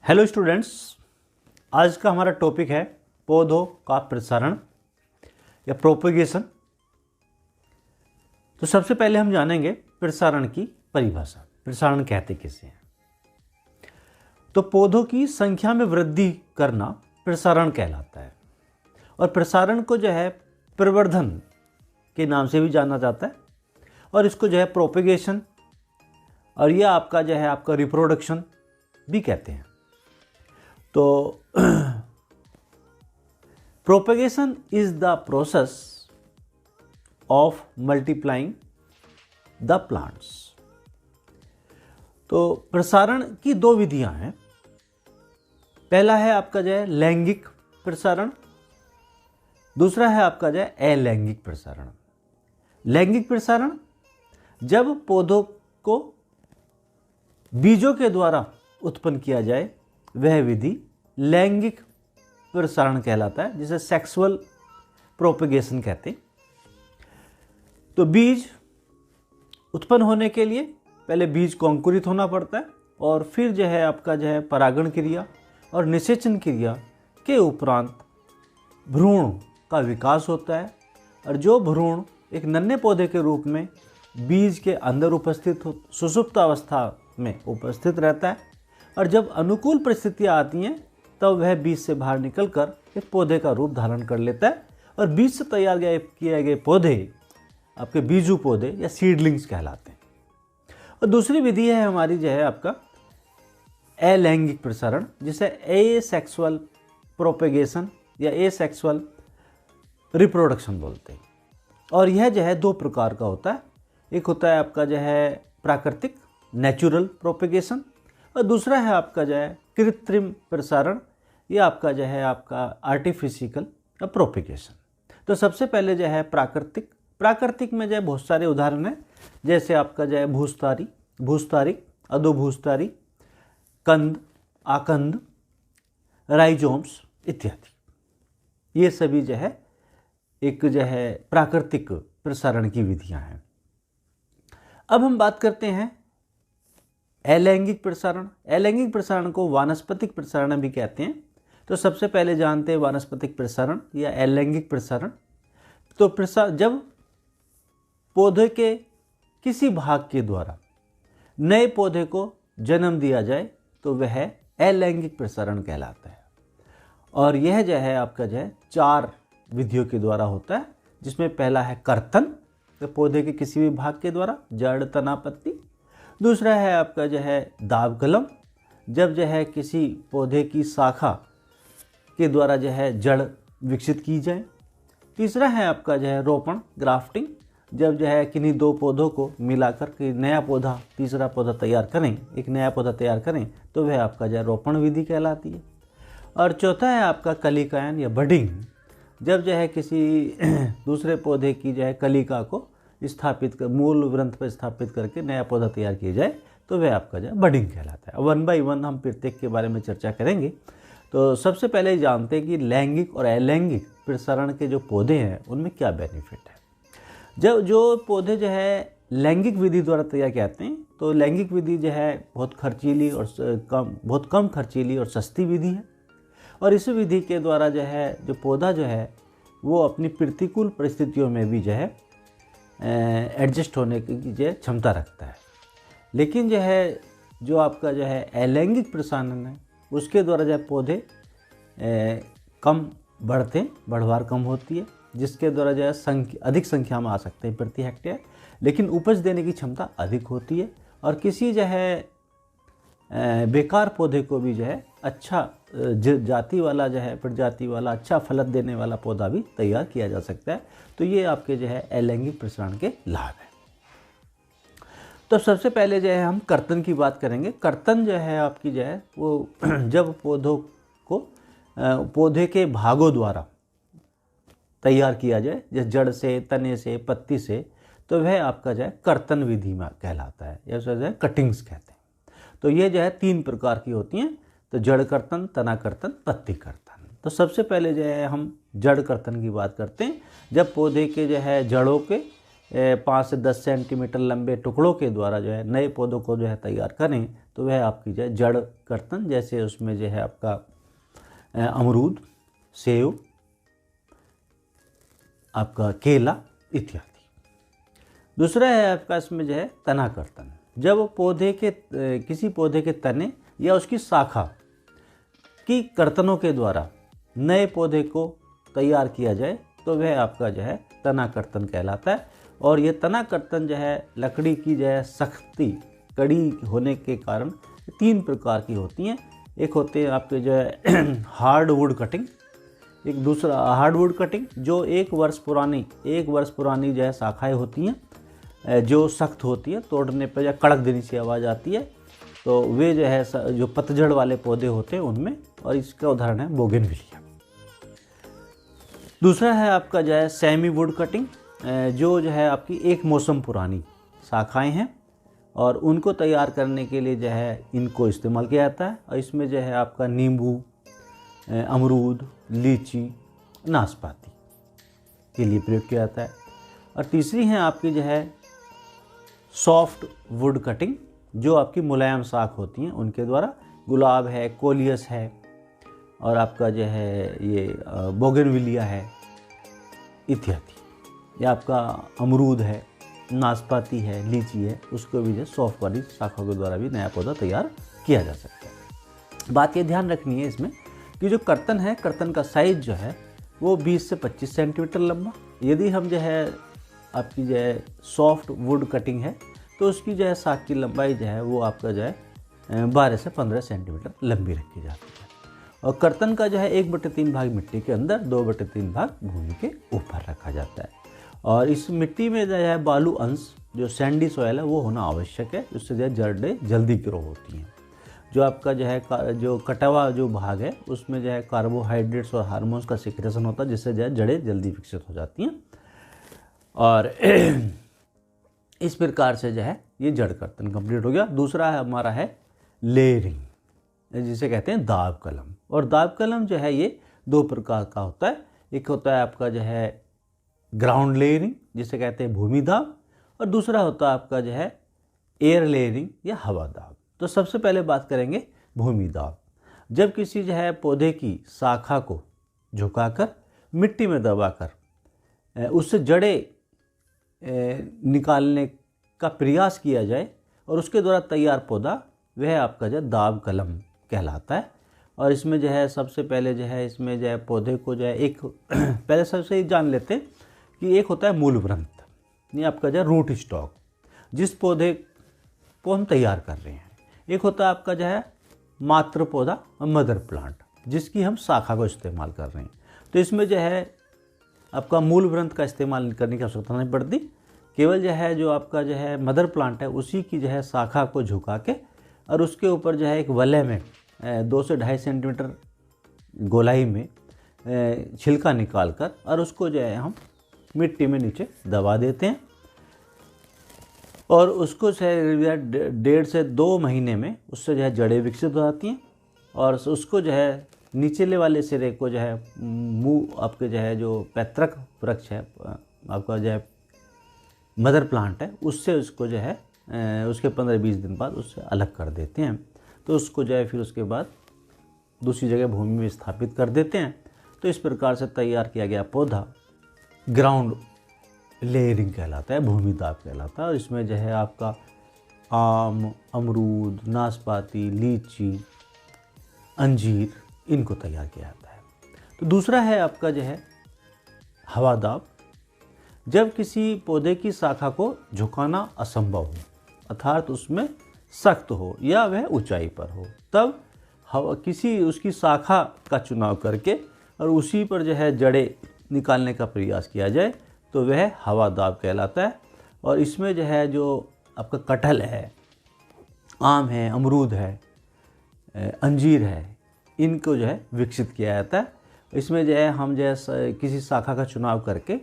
Hello students, आज का हमारा टॉपिक है पौधों का प्रसारण या प्रोपेगेशन। तो सबसे पहले हम जानेंगे प्रसारण की परिभाषा। प्रसारण कहते किसे हैं? तो पौधों की संख्या में वृद्धि करना प्रसारण कहलाता है। और प्रसारण को जो है प्रवर्धन के नाम से भी जाना जाता है, और इसको जो है प्रोपेगेशन और यह आपका रिप्रोडक्शन भी कहते हैं। तो propagation is the process of multiplying the plants. तो प्रसारण की दो विधियां हैं। पहला है आपका जो है लैंगिक प्रसारण, दूसरा है आपका जो है अलैंगिक प्रसारण। लैंगिक प्रसारण जब पौधों को बीजों के द्वारा उत्पन्न किया जाए वह विधि लैंगिक प्रसारण कहलाता है, जिसे सेक्सुअल प्रोपेगेशन कहते हैं। तो बीज उत्पन्न होने के लिए पहले बीज को अंकुरित होना पड़ता है, और फिर जो है आपका जो है परागण क्रिया और निषेचन क्रिया के उपरांत भ्रूण का विकास होता है। और जो भ्रूण एक नन्हे पौधे के रूप में बीज के अंदर उपस्थित हो, सुषुप्त अवस्था में उपस्थित रहता है, और जब अनुकूल परिस्थितियां आती हैं तब वह बीज से बाहर निकलकर एक पौधे का रूप धारण कर लेता है, और बीज से तैयार किए गए पौधे आपके बीजू पौधे या सीडलिंग्स कहलाते हैं। और दूसरी विधि है हमारी जो है आपका अलैंगिक प्रसारण, जिसे एसेक्सुअल प्रोपेगेशन या एसेक्सुअल रिप्रोडक्शन बोलते हैं। और यह जो है दो प्रकार का होता है। एक होता है आपका जो है प्राकृतिक नेचुरल प्रोपेगेशन, और दूसरा है आपका जो है कृत्रिम प्रसारण, या आपका जो है आपका आर्टिफिशियल प्रोपेगेशन। तो सबसे पहले जो है प्राकृतिक में जो है बहुत सारे उदाहरण हैं, जैसे आपका जो है भूस्तारिक, अधोभूस्तारी, कंद, आकंद, राइजोम्स इत्यादि। ये सभी जो है एक जो है प्राकृतिक प्रसारण की विधियां हैं। अब हम बात करते हैं अलैंगिक प्रसारण। अलैंगिक प्रसारण को वानस्पतिक प्रसारण भी कहते हैं। तो सबसे पहले जानते हैं वानस्पतिक प्रसारण या अलैंगिक प्रसारण। तो जब पौधे के किसी भाग के द्वारा नए पौधे को जन्म दिया जाए तो वह अलैंगिक प्रसारण कहलाता है। और यह जो है आपका जो है 4 विधियों के द्वारा होता है, जिसमें पहला है कर्तन, तो पौधे के किसी भी भाग के द्वारा, जड़, तना, पत्ती। दूसरा है आपका जो है दाब कलम, जब जो है किसी पौधे की शाखा के द्वारा जो है जड़ विकसित की जाए। तीसरा है आपका जो है रोपण, ग्राफ्टिंग, जब जो है किन्हीं दो पौधों को मिलाकर के नया पौधा, तीसरा पौधा तैयार करें, एक नया पौधा तैयार करें, तो वह आपका जो है रोपण विधि कहलाती है। और चौथा है आपका कलिकायन या बडिंग, जब जो है किसी दूसरे पौधे की जो है कलिका को स्थापित कर, मूल ग्रंथ पर स्थापित करके नया पौधा तैयार किया जाए, तो वह आपका जो है बडिंग कहलाता है। 1 बाय 1 हम प्रत्येक के बारे में चर्चा करेंगे। तो सबसे पहले जानते हैं कि लैंगिक और अलैंगिक प्रसारण के जो पौधे हैं उनमें क्या बेनिफिट है। जब जो पौधे जो है लैंगिक विधि द्वारा तैयार किए जाते हैं, तो लैंगिक विधि जो है बहुत कम खर्चीली और सस्ती विधि है। और इस विधि के द्वारा जो है जो पौधा जो है वो अपनी प्रतिकूल परिस्थितियों में भी जो है एडजस्ट होने की जो है क्षमता रखता है। लेकिन जो आपका जो है अलैंगिक प्रसारण है, उसके द्वारा जो है पौधे कम बढ़ते हैं, बढ़वार कम होती है, जिसके द्वारा जो है अधिक संख्या में आ सकते हैं प्रति हेक्टेयर, लेकिन उपज देने की क्षमता अधिक होती है। और किसी जो है बेकार पौधे को भी जो है अच्छा प्रजाति वाला अच्छा फल देने वाला पौधा भी तैयार किया जा सकता है। तो ये आपके जो है अलैंगिक प्रसारण के लाभ हैं। तो सबसे पहले जो है हम कर्तन की बात करेंगे। कर्तन जो है आपकी जो है वो जब पौधों को पौधे के भागों द्वारा तैयार किया जाए, जैसे जड़ से, तने से, पत्ती से, तो वह आपका जो है कर्तन विधि में कहलाता है, या जो है कटिंग्स कहते हैं। तो ये जो है 3 प्रकार की होती हैं। तो जड़ कर्तन, तना कर्तन, पत्ती कर्तन। तो सबसे पहले जो है हम जड़ कर्तन की बात करते हैं। जब पौधे के जो है जड़ों के 5 से 10 सेंटीमीटर लंबे टुकड़ों के द्वारा जो है नए पौधों को जो है तैयार करें, तो वह आपकी जो है जड़ कर्तन, जैसे उसमें जो है आपका अमरूद, सेब, आपका केला इत्यादि। दूसरा है आपका इसमें जो है तना कर्तन। जब पौधे के किसी पौधे के तने या उसकी शाखा की कर्तनों के द्वारा नए पौधे को तैयार किया जाए तो वह आपका जो है तना कर्तन कहलाता है। और ये तना कर्तन जो है लकड़ी की जो है सख्ती कड़ी होने के कारण 3 प्रकार की होती हैं। एक होते हैं आपके जो है हार्डवुड कटिंग, एक दूसरा हार्डवुड कटिंग जो 1 वर्ष पुरानी जो है शाखाएँ होती हैं जो सख्त होती है, तोड़ने पर या कड़क देने से आवाज़ आती है, तो वे जो है जो पतझड़ वाले पौधे होते हैं उनमें, और इसका उदाहरण है बोगनविलिया। दूसरा है आपका जो है सेमी वुड कटिंग, जो है आपकी 1 मौसम पुरानी शाखाएं हैं और उनको तैयार करने के लिए जो है इनको इस्तेमाल किया जाता है। और इसमें जो है आपका नींबू, अमरूद, लीची, नाशपाती के लिए प्रयोग किया जाता है। और तीसरी है आपकी जो है सॉफ्ट वुड कटिंग, जो आपकी मुलायम शाख होती हैं उनके द्वारा, गुलाब है, कोलियस है, और आपका जो है ये बोगनविलिया है इत्यादि। या आपका अमरूद है, नाशपाती है, लीची है, उसको भी जो सॉफ्ट वाली शाखों के द्वारा भी नया पौधा तैयार किया जा सकता है। बात ये ध्यान रखनी है इसमें कि जो कर्तन है, कर्तन का साइज जो है वो 20 से 25 सेंटीमीटर लंबा। यदि हम जो है आपकी जो है सॉफ्ट वुड कटिंग है तो उसकी जो है शाख की लंबाई जो है वो आपका जो है 12 से 15 सेंटीमीटर लंबी रखी जाती है। और कर्तन का जो है 1/3 भाग मिट्टी के अंदर, 2/3 भाग भूमि के ऊपर रखा जाता है। और इस मिट्टी में जो है बालू अंश, जो सैंडी सॉयल है, वो होना आवश्यक है, उससे जो है जड़ें जल्दी ग्रो होती हैं। जो आपका जो है जो कटा हुआ जो भाग है उसमें जो है कार्बोहाइड्रेट्स और हार्मोन्स का सिक्रेशन होता है, जिससे जो है जड़ें जल्दी विकसित हो जाती हैं। और इस प्रकार से जो है ये जड़ कर्तन कंप्लीट हो गया। दूसरा है हमारा है लेयरिंग, जिसे कहते हैं दाब कलम। और दाब कलम जो है ये 2 प्रकार का होता है। एक होता है आपका जो है ग्राउंड लेयरिंग, जिसे कहते हैं भूमि दाब, और दूसरा होता है आपका जो है एयर लेयरिंग या हवा दाब। तो सबसे पहले बात करेंगे भूमि दाब। जब किसी जो है पौधे की शाखा को झुकाकर मिट्टी में दबाकर उससे जड़ें निकालने का प्रयास किया जाए और उसके द्वारा तैयार पौधा, वह आपका जो दाब कलम कहलाता है। और इसमें जो है सबसे पहले जो है इसमें जो है पौधे को जो है एक पहले सबसे ही जान लेते हैं कि एक होता है मूल ग्रंथ, ये आपका जो है रूट स्टॉक, जिस पौधे को हम तैयार कर रहे हैं। एक होता है आपका जो है मातृ पौधा, मदर प्लांट, जिसकी हम शाखा को इस्तेमाल कर रहे हैं। तो इसमें जो है आपका मूल ग्रंथ का इस्तेमाल करने की आवश्यकता नहीं पड़ती, केवल जो है जो आपका जो है मदर प्लांट है उसी की जो है शाखा को झुका के और उसके ऊपर जो है एक वलय में 2 से 2.5 सेंटीमीटर गोलाई में छिलका निकाल कर और उसको जो है हम मिट्टी में नीचे दबा देते हैं। और उसको जो है 1.5 से 2 महीने में उससे जो है जड़ें विकसित हो जाती हैं। और उसको जो है निचले वाले सिरे को जो है मुँह आपके जो है जो पैतृक वृक्ष है आपका जो है मदर प्लांट है, उससे उसको जो है उसके 15-20 दिन बाद उससे अलग कर देते हैं। तो उसको जो है फिर उसके बाद दूसरी जगह भूमि में स्थापित कर देते हैं। तो इस प्रकार से तैयार किया गया पौधा ग्राउंड लेयरिंग कहलाता है, भूमि दाब कहलाता है। और इसमें जो है आपका आम, अमरूद, नाशपाती, लीची, अंजीर, इनको तैयार किया जाता है। तो दूसरा है आपका जो है हवा दाब। जब किसी पौधे की शाखा को झुकाना असंभव हो, अर्थात उसमें सख्त हो या वह ऊंचाई पर हो, तब किसी उसकी शाखा का चुनाव करके और उसी पर जो है जड़ें निकालने का प्रयास किया जाए तो वह हवा दाब कहलाता है। और इसमें जो है जो आपका कटहल है, आम है, अमरूद है, अंजीर है, इनको जो है विकसित किया जाता है। इसमें जो है हम जो है किसी शाखा का चुनाव करके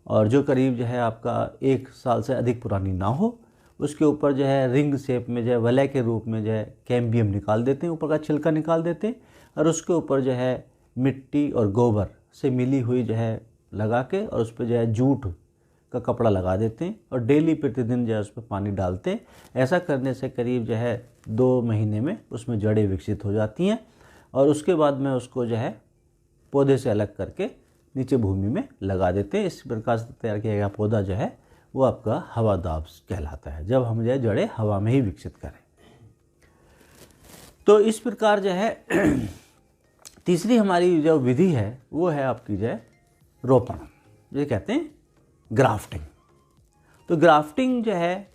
और जो करीब जो है आपका 1 साल से अधिक पुरानी ना हो, उसके ऊपर जो है रिंग शेप में जो है वलय के रूप में जो है कैम्बियम निकाल देते हैं, ऊपर का छिलका निकाल देते हैं और उसके ऊपर जो है मिट्टी और गोबर से मिली हुई जो है लगा के और उस पर जो है जूट का कपड़ा लगा देते हैं और डेली प्रतिदिन जो है उस पर पानी डालते हैं। ऐसा करने से करीब जो है 2 महीने में उसमें जड़ें विकसित हो जाती हैं और उसके बाद में उसको जो है पौधे से अलग करके नीचे भूमि में लगा देते हैं। इस प्रकार से तैयार किया गया पौधा जो है वो आपका हवादार कहलाता है, जब हम जो है जड़ें हवा में ही विकसित करें। तो इस प्रकार जो है तीसरी हमारी जो विधि है वो है आपकी जो है रोपण, ये कहते हैं ग्राफ्टिंग। तो ग्राफ्टिंग जो है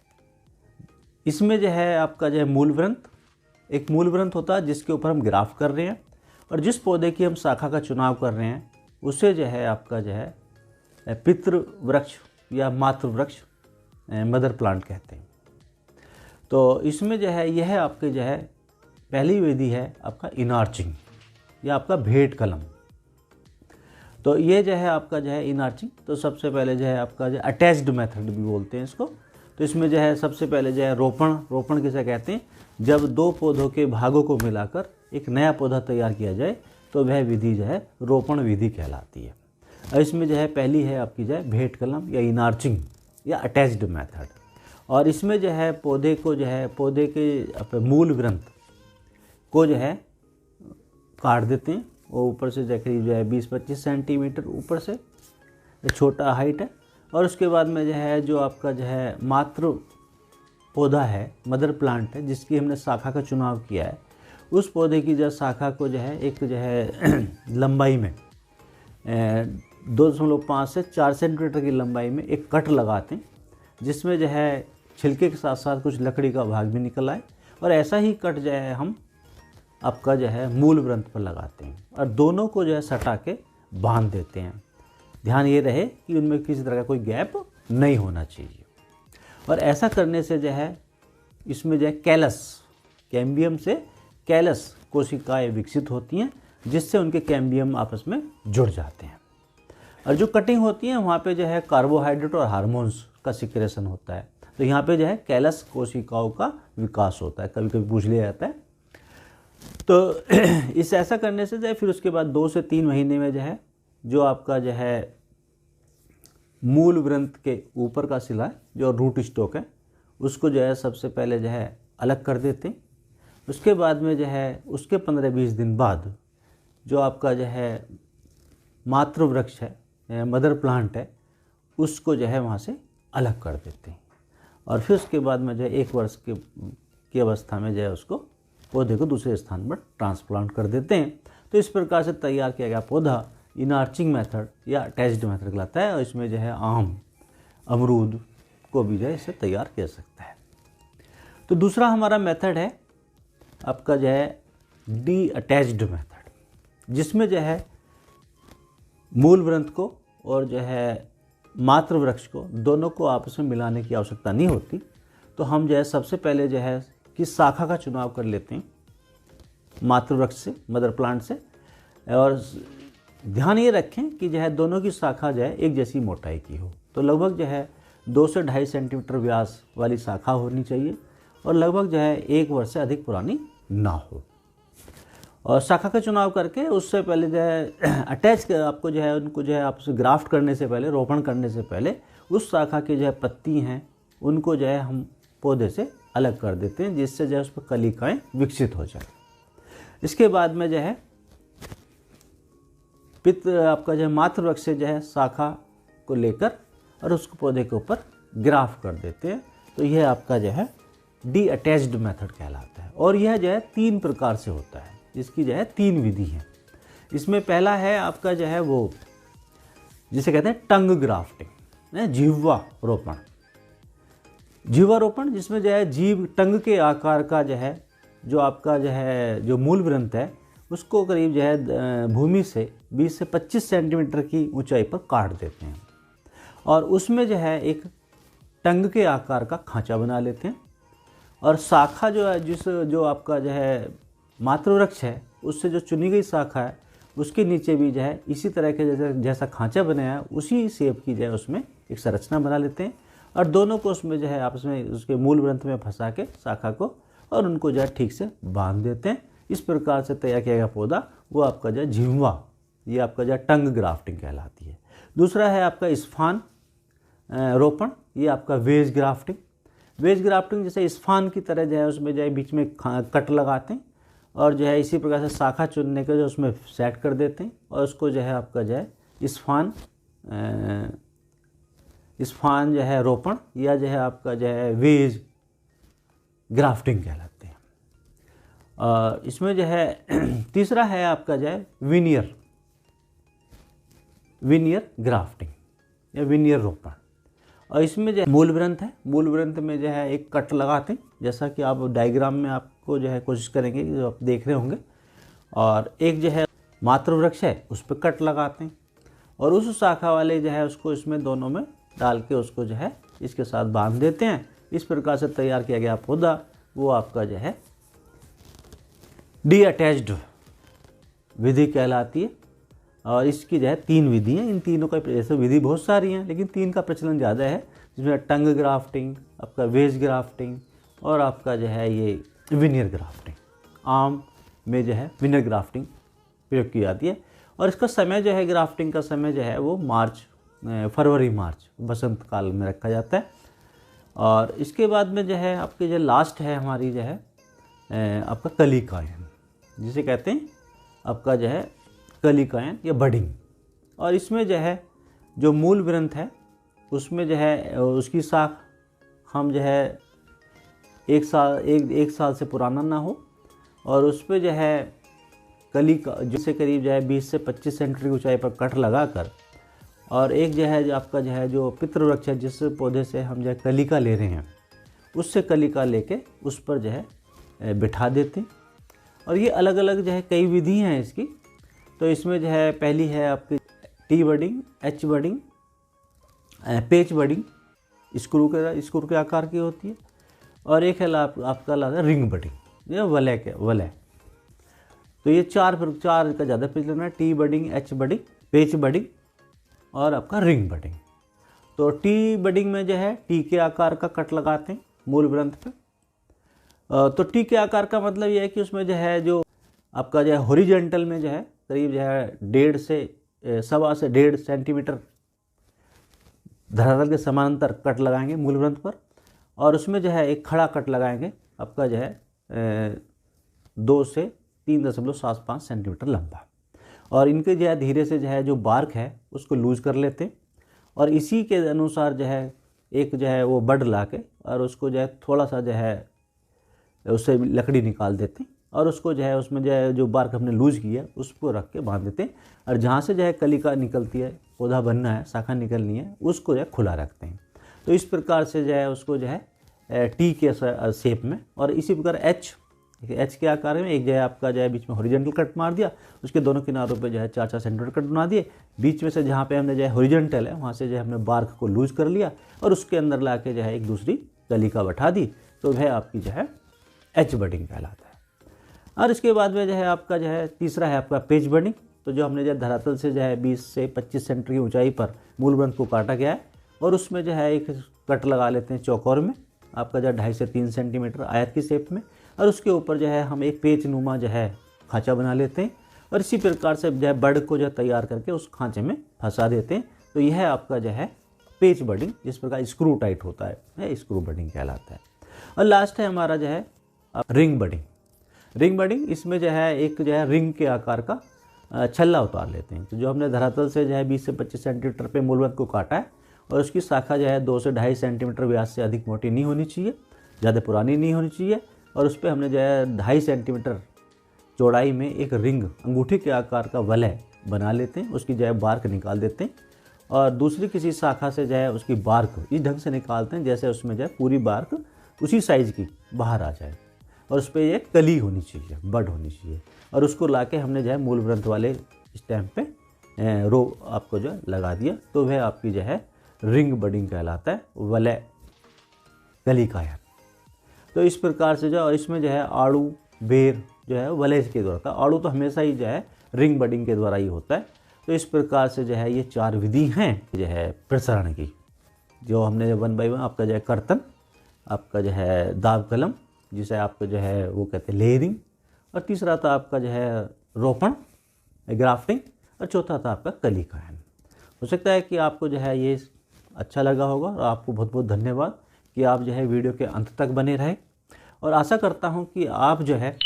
इसमें जो है आपका जो है मूल वृंत, एक मूल वृंत होता है जिसके ऊपर हम ग्राफ्ट कर रहे हैं और जिस पौधे की हम शाखा का चुनाव कर रहे हैं उसे जो है आपका जो है पितृ वृक्ष या मातृ वृक्ष मदर प्लांट कहते हैं। तो इसमें जो है यह आपके जो है पहली विधि है आपका इनार्चिंग या आपका भेंट कलम। तो ये जो है आपका जो है इनार्चिंग, तो सबसे पहले जो है आपका जो अटैच्ड मेथड भी बोलते हैं इसको। तो इसमें जो है सबसे पहले जो है रोपण किसे कहते हैं, जब 2 पौधों के भागों को मिलाकर एक नया पौधा तैयार किया जाए तो वह विधि जो है रोपण विधि कहलाती है। और इसमें जो है पहली है आपकी जो है भेंट कलम या इनार्चिंग या अटैच्ड मेथड। और इसमें जो है पौधे को जो है पौधे के मूल ग्रंथ को जो है काट देते हैं, वो ऊपर से करीब जो है 20-25 सेंटीमीटर ऊपर से छोटा हाइट है। और उसके बाद में जो है जो आपका जो है मातृ पौधा है, मदर प्लांट है, जिसकी हमने शाखा का चुनाव किया है, उस पौधे की जो शाखा को जो है एक जो है लंबाई में 2.5 से 4 सेंटीमीटर की लंबाई में एक कट लगाते हैं, जिसमें जो है छिलके के साथ साथ कुछ लकड़ी का भाग भी निकल आए। और ऐसा ही कट जो है हम आपका जो है मूल वृंत पर लगाते हैं और दोनों को जो है सटा के बांध देते हैं। ध्यान ये रहे कि उनमें किसी तरह का कोई गैप नहीं होना चाहिए। और ऐसा करने से जो है इसमें जो है कैम्बियम से कैलस कोशिकाएं विकसित होती हैं, जिससे उनके कैम्बियम आपस में जुड़ जाते हैं। और जो कटिंग होती है वहाँ पे जो है कार्बोहाइड्रेट और हार्मोन्स का सिक्रेशन होता है। तो यहाँ पे जो है कैलस कोशिकाओं का विकास होता है, कभी कभी पूछ लिया जाता है। तो इस ऐसा करने से जो है फिर उसके बाद 2 से 3 महीने में जो है जो आपका जो है मूल वृंत के ऊपर का सिला जो रूट स्टॉक है उसको जो है सबसे पहले जो है अलग कर देते हैं। उसके बाद में जो है उसके 15-20 दिन बाद जो आपका जो है मातृ वृक्ष है, मदर प्लांट है, उसको जो है वहाँ से अलग कर देते हैं। और फिर उसके बाद में जो है 1 वर्ष की अवस्था में जो है उसको पौधे को दूसरे स्थान पर ट्रांसप्लांट कर देते हैं। तो इस प्रकार से तैयार किया गया पौधा इनार्चिंग मेथड या अटैच्ड मेथड कहलाता है। और इसमें जो है आम, अमरूद को भी जो है इससे तैयार किया सकता है। तो दूसरा हमारा मेथड है आपका जो है डी अटैच्ड मेथड, जिसमें जो है मूल वृंत को और जो है मातृ वृक्ष को दोनों को आपस में मिलाने की आवश्यकता नहीं होती। तो हम जो है सबसे पहले जो है किस शाखा का चुनाव कर लेते हैं मातृ वृक्ष से, मदर प्लांट से। और ध्यान ये रखें कि जो है दोनों की शाखा जो है एक जैसी मोटाई की हो। तो लगभग जो है 2 से 2.5 सेंटीमीटर व्यास वाली शाखा होनी चाहिए और लगभग जो है 1 वर्ष से अधिक पुरानी ना हो। और शाखा का चुनाव करके उससे पहले जो है अटैच आपको जो है उनको जो है आपसे ग्राफ्ट करने से पहले, रोपण करने से पहले उस शाखा की जो है पत्ती हैं उनको जो है हम पौधे से अलग कर देते हैं, जिससे जो है उस पर कलिकाएँ विकसित हो जाए। इसके बाद में जो है आपका जो है मातृ वृक्ष से जो है शाखा को लेकर और उसको पौधे के ऊपर ग्राफ्ट कर देते हैं। तो यह आपका जो है डी अटैच्ड मेथड कहलाता है। और यह जो है 3 प्रकार से होता है, इसकी जो है 3 विधि हैं। इसमें पहला है आपका जो है वो जिसे कहते हैं टंग ग्राफ्टिंग, जीवा रोपण। जीवा रोपण जिसमें जो है जीव टंग के आकार का जो है जो आपका जो है जो मूल वृंत है उसको करीब जो है भूमि से 20 से 25 सेंटीमीटर की ऊंचाई पर काट देते हैं और उसमें जो है एक टंग के आकार का खांचा बना लेते हैं। और शाखा जो है जो आपका जो है मातृ वृक्ष है उससे जो चुनी गई शाखा है उसके नीचे भी जो है इसी तरह के जैसा खांचा बनाया है उसी शेप की जो है उसमें एक संरचना बना लेते हैं और दोनों को उसमें जो है आपस में उसके मूल वृंत में फंसा के शाखा को और उनको जो है ठीक से बांध देते हैं। इस प्रकार से तैयार किया गया पौधा वो आपका जो है झिंवा, ये आपका जो है टंग ग्राफ्टिंग कहलाती है। दूसरा है आपका स्फान रोपण, ये आपका वेज ग्राफ्टिंग। वेज ग्राफ्टिंग जैसे स्फान की तरह जो है उसमें जो है बीच में कट लगाते हैं और जो है इसी प्रकार से शाखा चुनने के जो उसमें सेट कर देते हैं और उसको जो है आपका जो है स्फान जो है रोपण या जो है आपका जो है वेज ग्राफ्टिंग कहलाते हैं। और इसमें जो है तीसरा है आपका जो है विनियर ग्राफ्टिंग या विनियर रोपण। और इसमें जो मूल ग्रंथ है, मूल ग्रंथ में जो है एक कट लगाते हैं, जैसा कि आप डायग्राम में आपको जो है कोशिश करेंगे जो आप देख रहे होंगे। और एक जो है मातृ वृक्ष है उस पर कट लगाते हैं और उस शाखा वाले जो है उसको इसमें दोनों में डाल के उसको जो है इसके साथ बांध देते हैं। इस प्रकार से तैयार किया गया पौधा वो आपका जो है डी अटैच्ड विधि कहलाती है। और इसकी जो है 3 विधि हैं। इन तीनों का जैसे विधि बहुत सारी हैं लेकिन 3 का प्रचलन ज़्यादा है, जिसमें टंग ग्राफ्टिंग, आपका वेज ग्राफ्टिंग और आपका जो है ये विनियर ग्राफ्टिंग। आम में जो है विनियर ग्राफ्टिंग प्रयोग की जाती है। और इसका समय जो है ग्राफ्टिंग का समय जो है वो फरवरी मार्च बसंत काल में रखा जाता है। और इसके बाद में जो है आपकी जो लास्ट है हमारी जो है आपका कलिकायन, जिसे कहते हैं आपका जो है कलिकायन या बडिंग। और इसमें जो है जो मूल ग्रंथ है उसमें जो है उसकी शाख हम जो है एक साल से पुराना ना हो और उस पर जो है कलिका जिससे करीब जो है 20 से 25 सेंटीमीटर की ऊंचाई पर कट लगाकर और एक जो है आपका जो है जो पितृवृक्ष है जिस पौधे से हम जो है कलिका ले रहे हैं उससे कलिका लेके उस पर जो है बिठा देते हैं। और ये अलग अलग जो है कई विधि हैं इसकी। तो इसमें जो है पहली है आपकी टी बडिंग, एच बडिंग, पेच बडिंग, स्क्रू के आकार की होती है। और एक है आपका रिंग बडिंग या वलय। तो ये चार का ज़्यादा प्रचलन है, टी बडिंग, एच बडिंग, पेच बडिंग और आपका रिंग बडिंग। तो टी बडिंग में जो है टी के आकार का कट लगाते हैं मूल ग्रंथ पे। तो टी के आकार का मतलब ये है कि उसमें जो है जो आपका जो है हॉरिजॉन्टल में जो है करीब जो है 1.5 से 1.5 सेंटीमीटर धरातल के समानांतर कट लगाएंगे मूल ग्रंथ पर और उसमें जो है एक खड़ा कट लगाएंगे आपका जो है 2 से 3.75 सेंटीमीटर लंबा। और इनके जो है धीरे से जो है जो बार्क है उसको लूज कर लेते हैं और इसी के अनुसार जो है एक जो है वो बड ला के और उसको जो है थोड़ा सा जो है उससे लकड़ी निकाल देते हैं और उसको जो है उसमें जो है जो बार्क हमने लूज किया उसको रख के बांध देते हैं। और जहाँ से जो है कलिका निकलती है, पौधा बनना है, शाखा निकलनी है, उसको जो है खुला रखते हैं। तो इस प्रकार से जो है उसको जो है टी के शेप में। और इसी प्रकार एच के आकार में एक जो है आपका जो है बीच में हॉरिजॉन्टल कट मार दिया, उसके दोनों किनारों पे जो है 4-4 सेंटीमीटर कट बना दिए, बीच में से जहाँ पे हमने जो है हॉरिजॉन्टल है वहाँ से जो है हमने बार्क को लूज कर लिया और उसके अंदर ला के जो है एक दूसरी कलिका बैठा दी। तो वह आपकी जो है एच बडिंग कहलाता है। और इसके बाद में जो है आपका जो है तीसरा है आपका पेच बडिंग। तो जो हमने जो धरातल से जो है 20 से 25 सेंटीमीटर की ऊंचाई पर मूल ग्रंथ को काटा गया है और उसमें जो है एक कट लगा लेते हैं चौकोर में आपका जो है 2.5 से 3 सेंटीमीटर आयत की शेप में और उसके ऊपर जो है हम एक पेच नुमा जो है खांचा बना लेते हैं और इसी प्रकार से जो है बड को जो है तैयार करके उस खांचे में फंसा देते हैं। तो यह आपका जो है पेच बडिंग, जिस प्रकार स्क्रू टाइट होता है स्क्रू बडिंग कहलाता है। और लास्ट है हमारा जो है रिंग बडिंग। रिंग बडिंग इसमें जो है एक जो है रिंग के आकार का छल्ला उतार लेते हैं। तो जो हमने धरातल से जो है 20 से 25 सेंटीमीटर पे मूल ग्रंथ को काटा है और उसकी शाखा जो है 2 से 2.5 सेंटीमीटर व्यास से अधिक मोटी नहीं होनी चाहिए, ज़्यादा पुरानी नहीं होनी चाहिए। और उस पर हमने जो है 2.5 सेंटीमीटर चौड़ाई में एक रिंग अंगूठी के आकार का वलय बना लेते हैं, उसकी जो है बार्क निकाल देते हैं और दूसरी किसी शाखा से जो है उसकी बार्क इस ढंग से निकालते हैं जैसे उसमें जो है पूरी बार्क उसी साइज़ की बाहर आ जाए और उस पर एक कली होनी चाहिए, बड होनी चाहिए। और उसको लाके हमने जो है मूल ग्रंथ वाले स्टैम्प पे रो आपको जो है लगा दिया। तो वह आपकी जो है रिंग बडिंग कहलाता है, वलय कलिकायन। तो इस प्रकार से जो इसमें जो है आड़ू बेर जो है वलय के द्वारा था, आड़ू तो हमेशा ही जो है रिंग बडिंग के द्वारा ही होता है। तो इस प्रकार से जो है ये 4 विधि हैं जो है प्रसारण की, जो हमने 1 बाय 1 आपका जो है कर्तन, आपका जो है दाब कलम जिसे आपका जो है वो कहते हैं लेयरिंग, और तीसरा था आपका जो है रोपण ग्राफ्टिंग, और चौथा था आपका कलिकायन। हो सकता है कि आपको जो है ये अच्छा लगा होगा और आपको बहुत बहुत धन्यवाद कि आप जो है वीडियो के अंत तक बने रहे। और आशा करता हूं कि आप जो है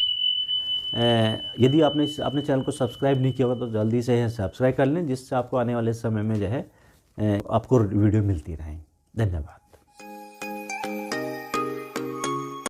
यदि आपने अपने चैनल को सब्सक्राइब नहीं किया होगा तो जल्दी से सब्सक्राइब कर लें, जिससे आपको आने वाले समय में जो है आपको वीडियो मिलती रहें। धन्यवाद।